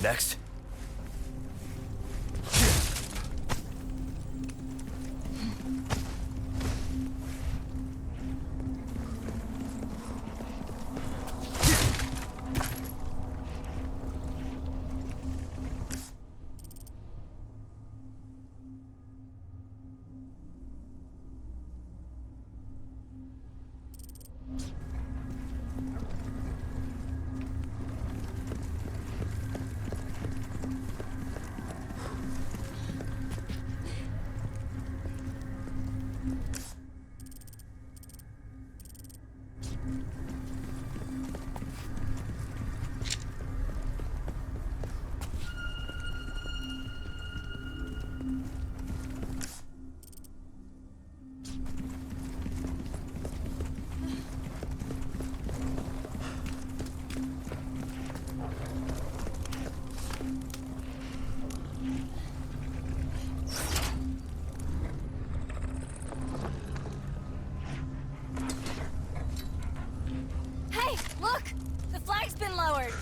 Next. Hey, look! The flag's been lowered!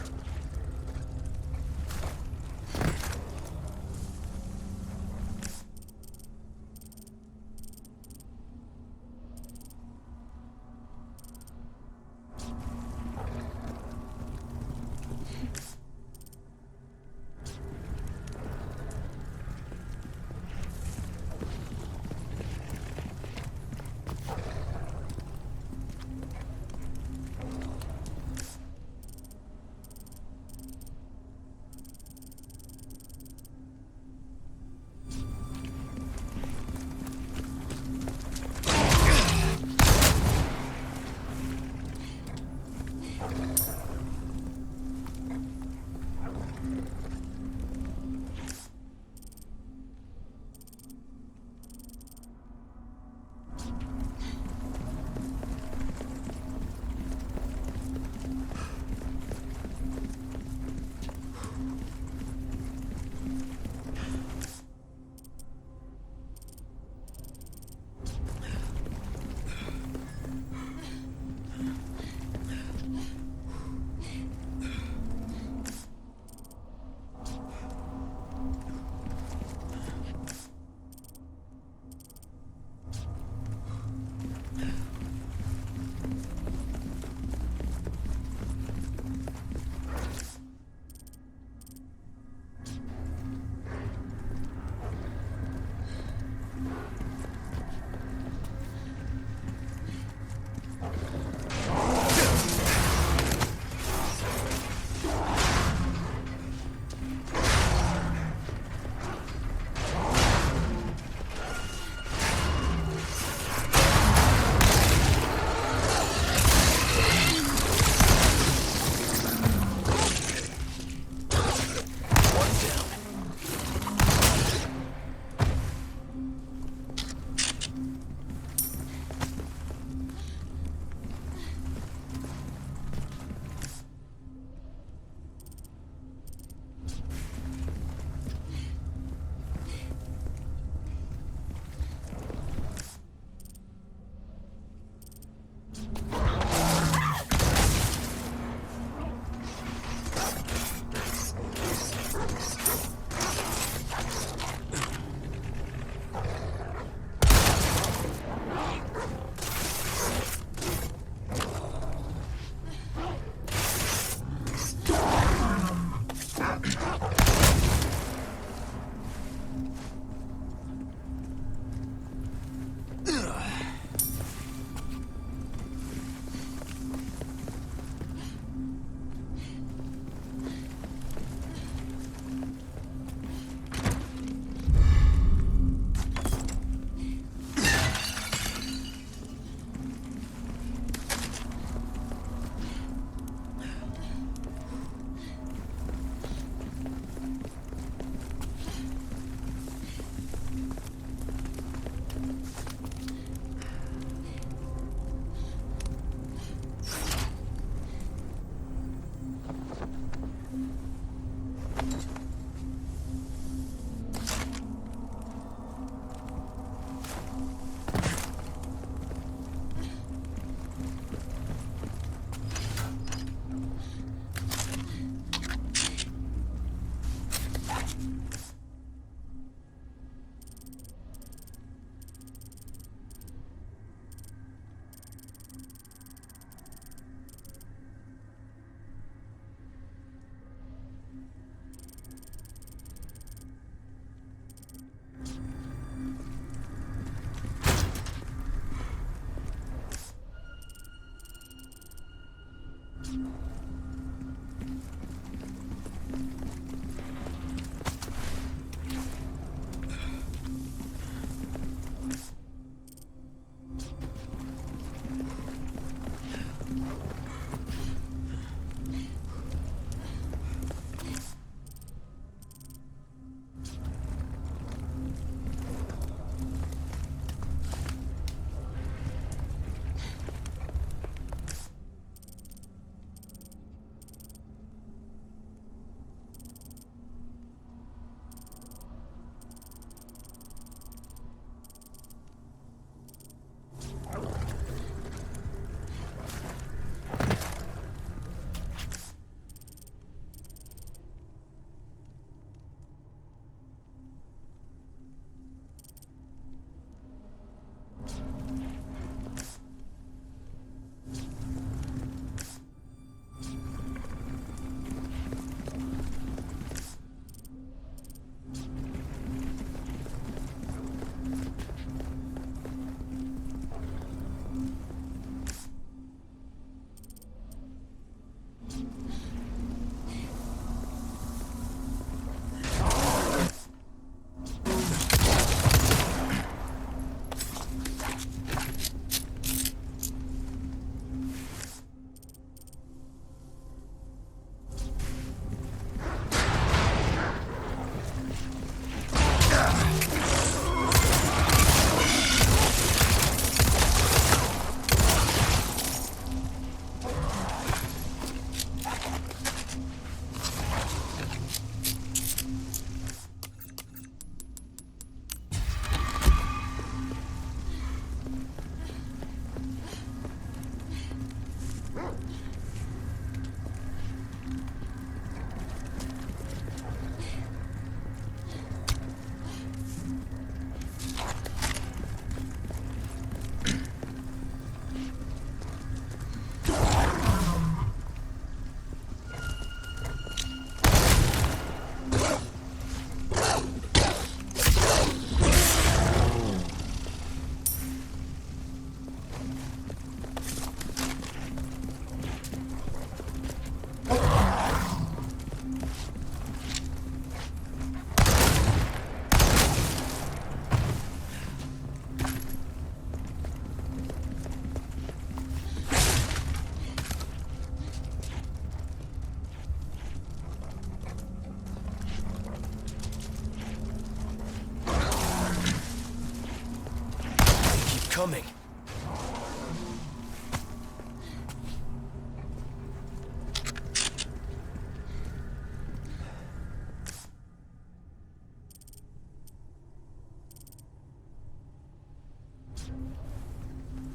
coming.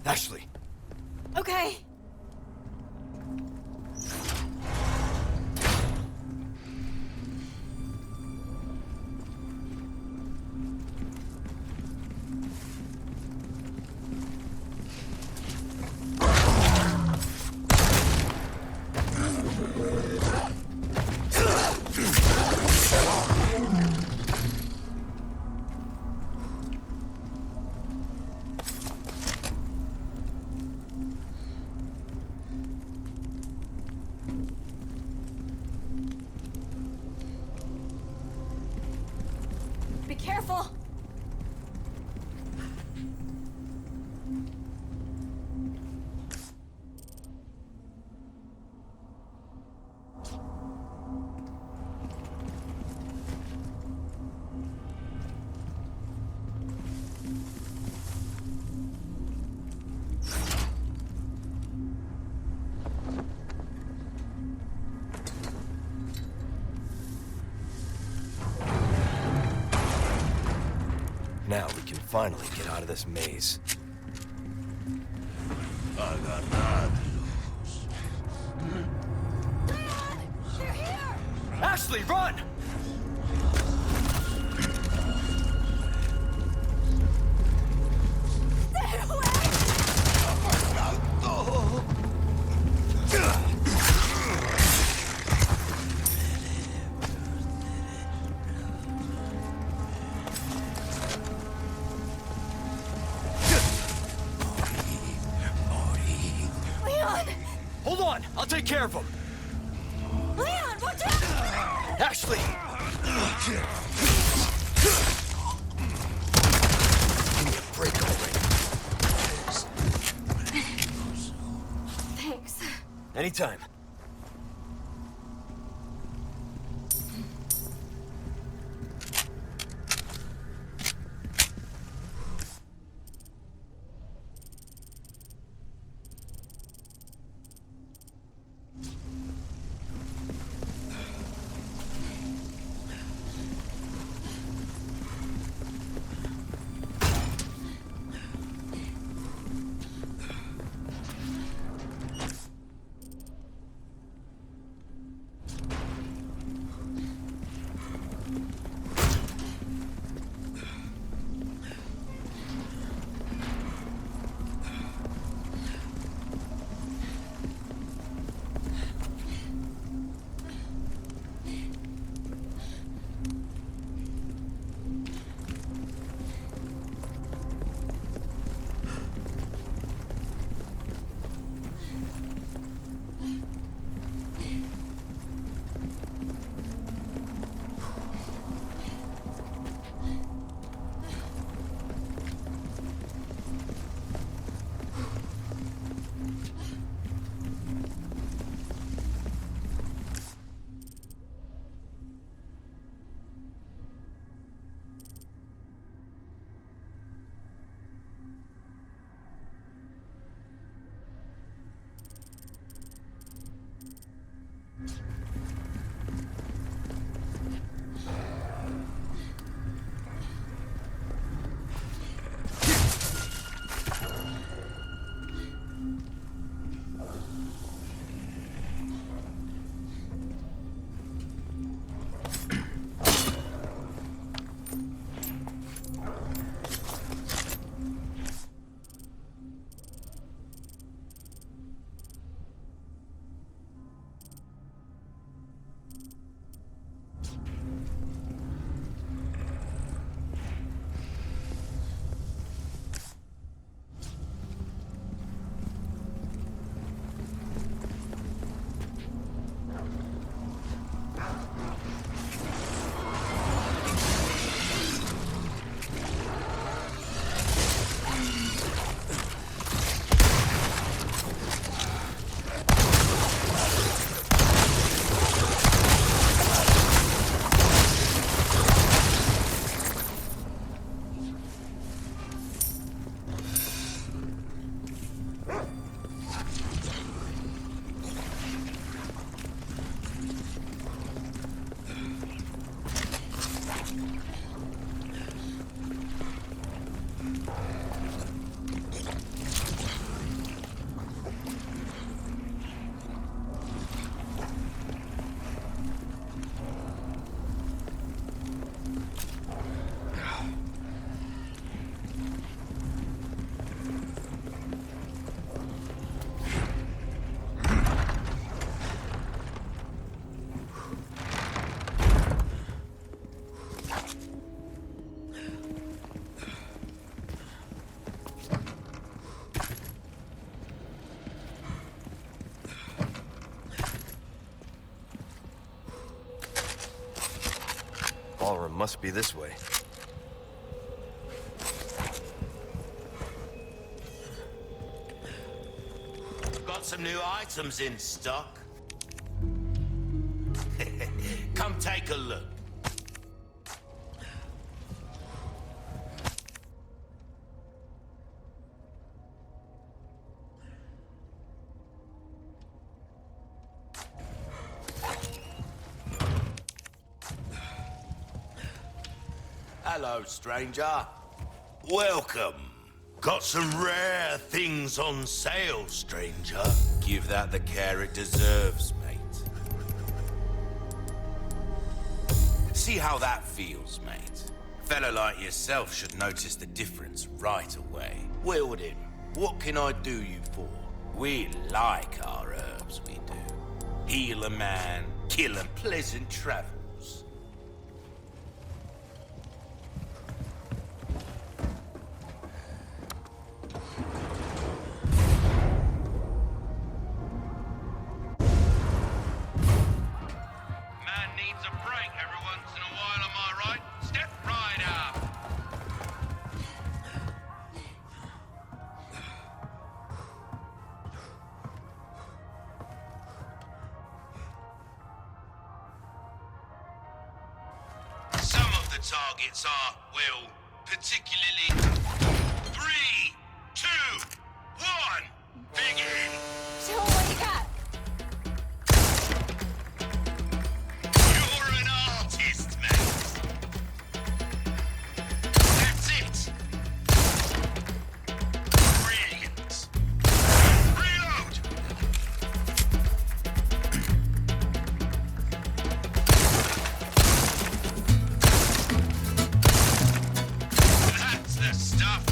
Ashley! Okay. Be careful. Now we can finally get out of this maze. Leon! They're here! Ashley, run! Stay away! Leon! Hold on! I'll take care of him! Leon, watch out! Ashley! Give me a break already. Thanks. Anytime. ballroom must be this way. Got some new items in stock. Come take a look. Hello, stranger. Welcome. Got some rare things on sale, stranger. Give that the care it deserves, mate. See how that feels, mate. A fella like yourself should notice the difference right away. Wielding, what can I do you for? We like our herbs, we do. Heal a man, kill 'em, pleasant travels. Man needs a break every once in a while, am I right? Step right up. Some of the targets are, well, particularly... 3, 2, 1, begin! Show 'em what you got. You're an artist, mate. That's it. Brilliant. Reload. That's the stuff.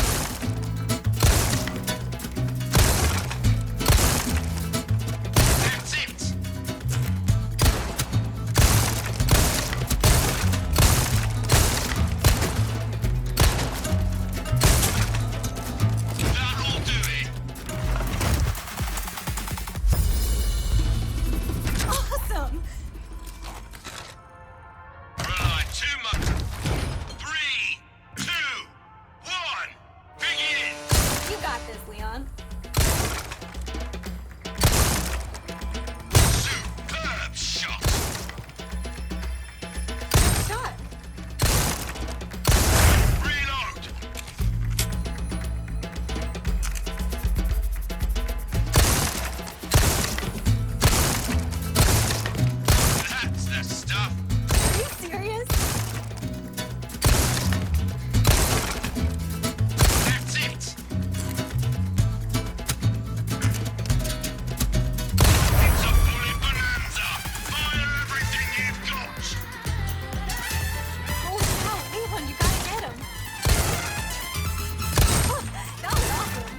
That's it. That'll do it. Awesome. Rely too much. 3, 2, 1, begin. You got this, Leon. Superb shot. Shot. Reload. That's the stuff. Are you serious? That's it. It's a bullet bonanza. Fire everything you've got. Holy cow, Leon, you gotta get him. Oh, that was awesome.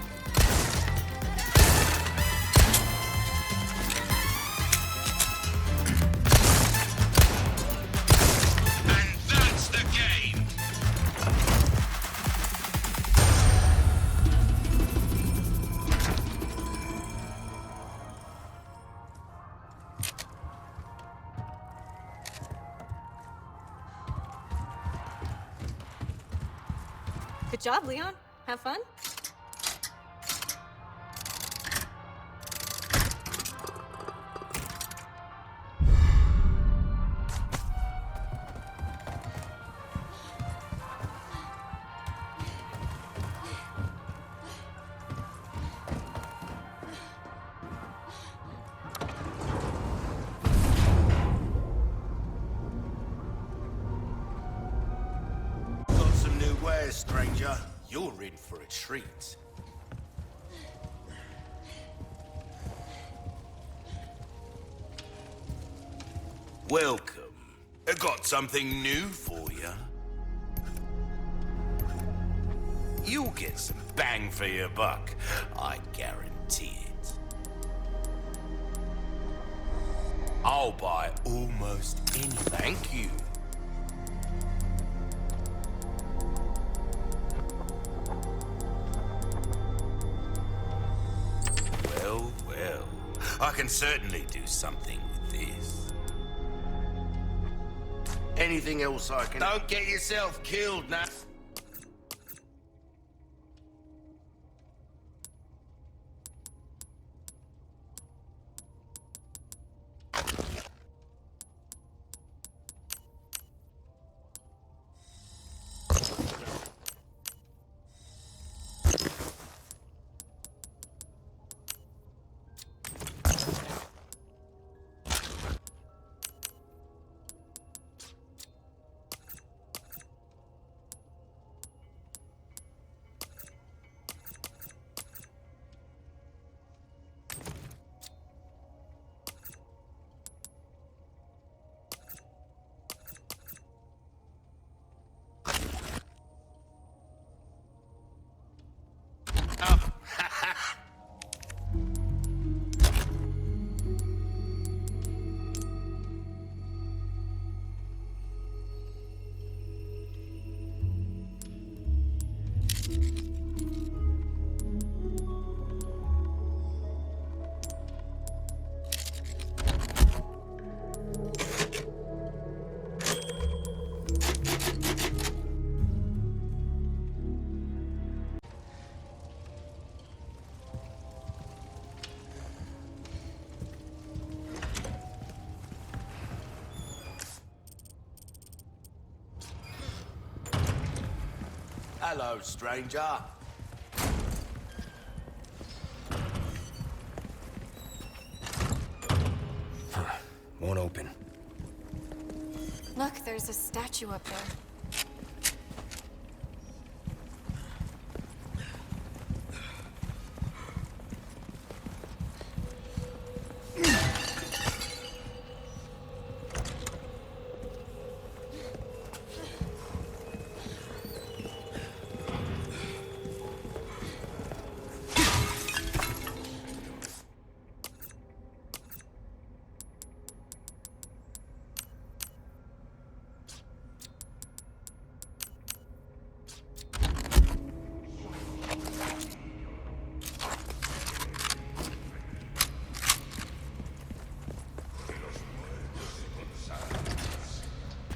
And that's the game. Good job, Leon. Have fun? Got some new wares, stranger. You're in for a treat. Welcome. I got something new for you. You'll get some bang for your buck. I guarantee it. I'll buy almost any. Thank you. Well, well. I can certainly do something with this. Anything else I can... Don't get yourself killed now. Hello, stranger. Won't open. Look, there's a statue up there.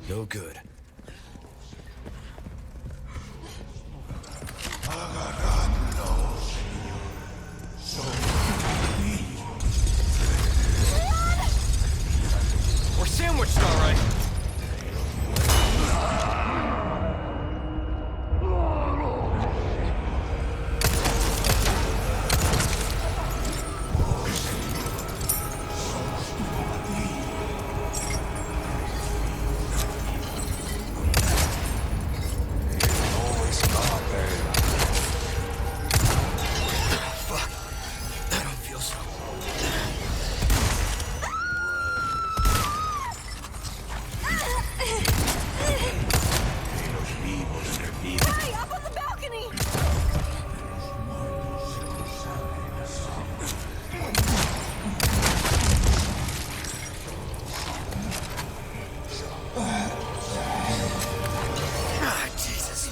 No good. We're sandwiched, all right. Hey, up on the balcony! Ah, Jesus.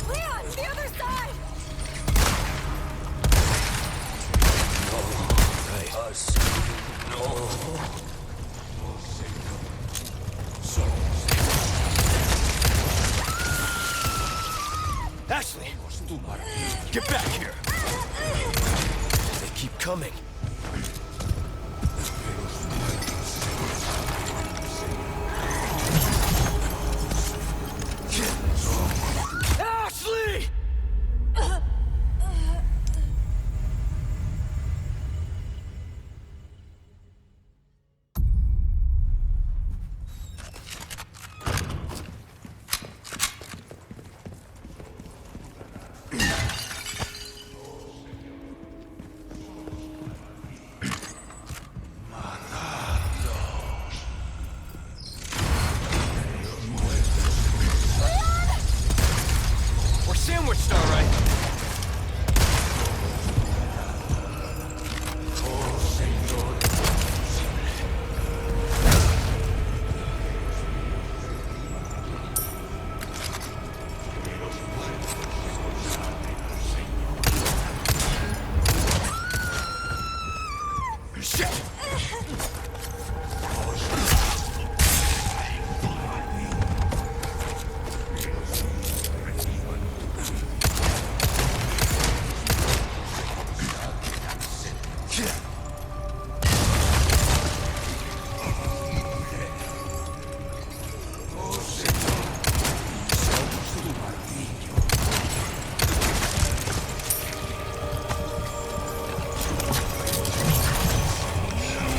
Leon, the other side! Right. Us. No. Ashley! Get back here! They keep coming. Ashley! Shit!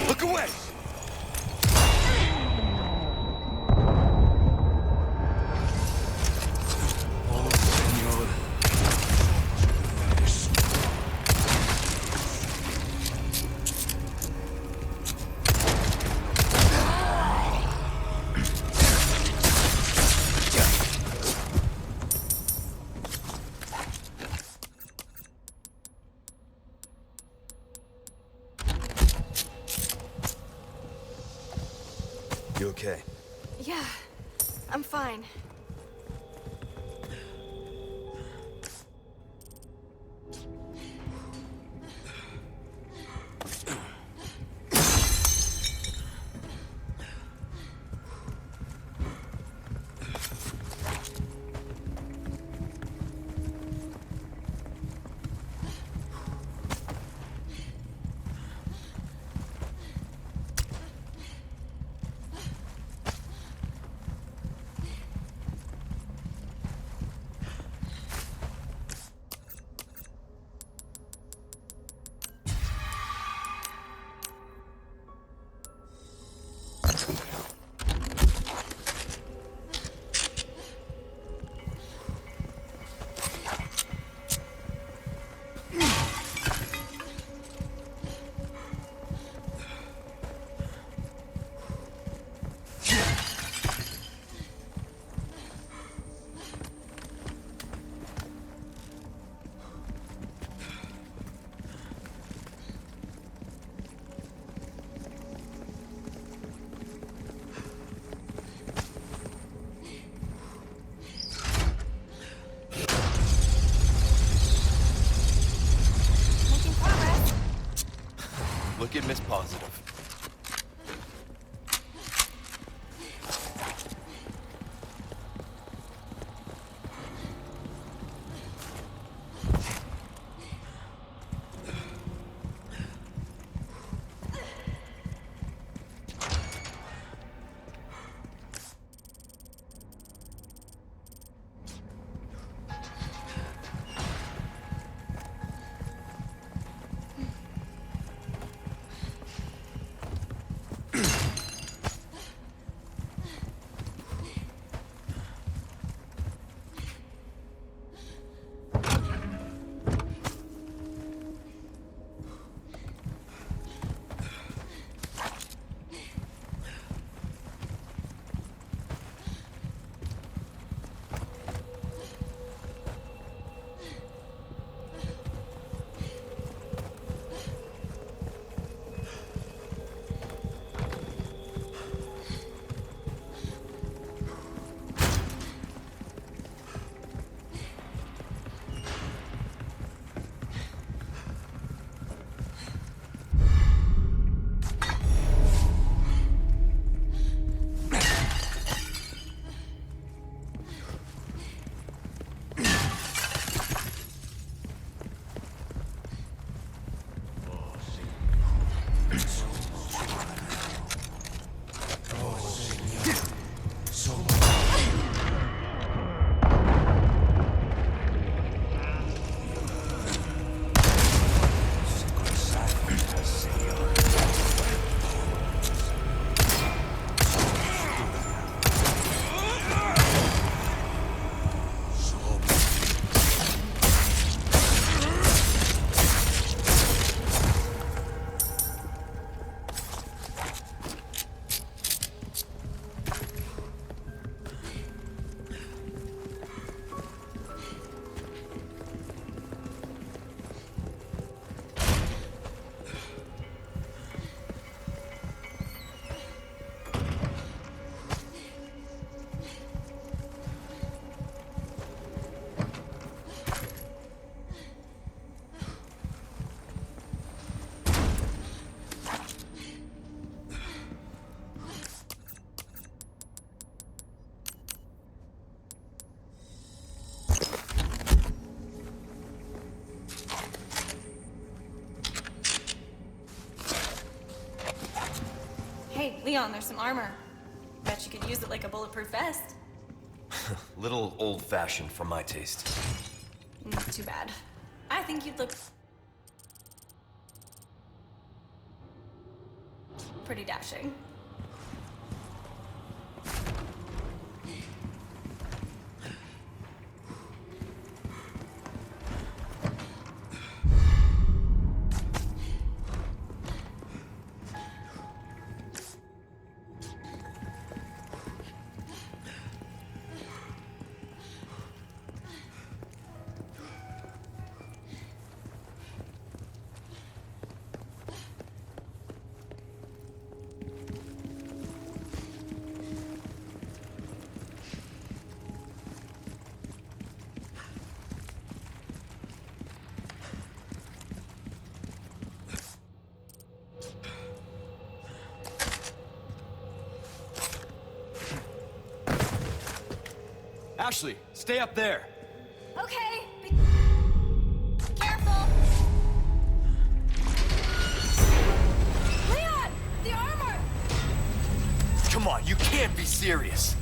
Look away! Oh, senor. You okay? Yeah, I'm fine. Making progress. Look at Miss Positive. Hey, Leon, there's some armor. Bet you could use it like a bulletproof vest. Little old-fashioned for my taste. Too bad. I think you'd look pretty dashing. Ashley, stay up there! Okay, be careful! Leon! The armor! Come on, you can't be serious!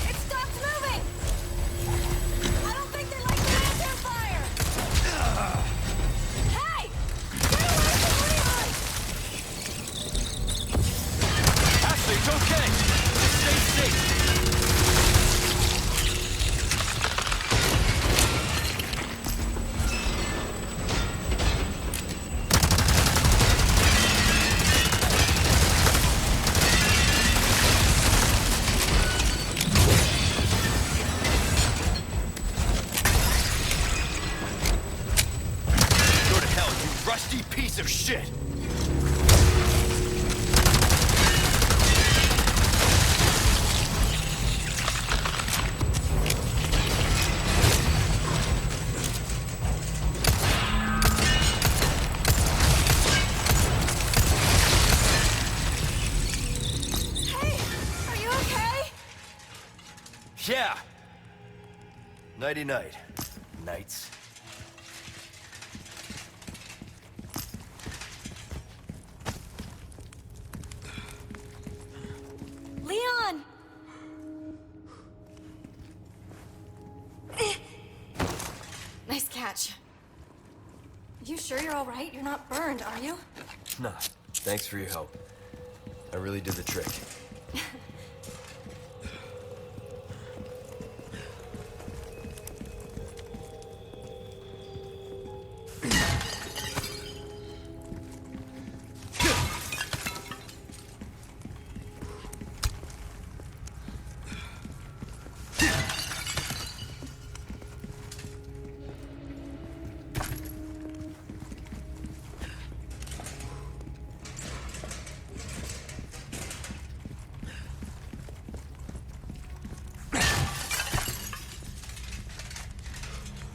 It stopped moving! I don't think they like the lantern fire! Hey! Get away from Leon! Ashley, it's okay! Stay safe! Go to hell, you rusty piece of shit! Hey! Are you okay? Yeah! Nighty-night. Nights. Leon! Nice catch. You sure you're all right? You're not burned, are you? Nah, thanks for your help. I really did the trick.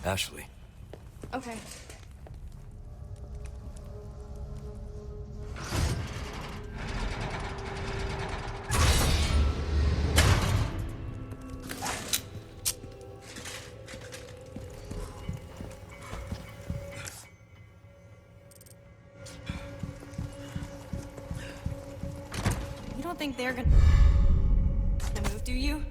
Ashley. Okay. You don't think they're gonna move, do you?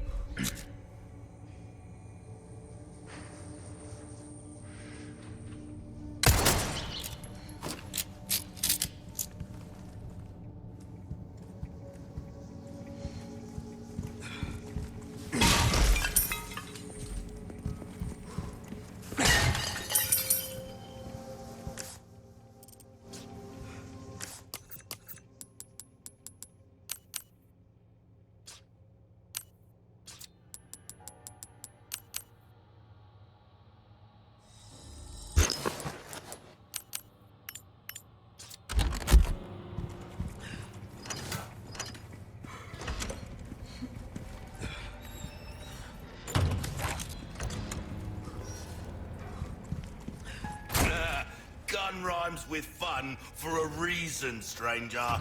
rhymes with fun for a reason, stranger.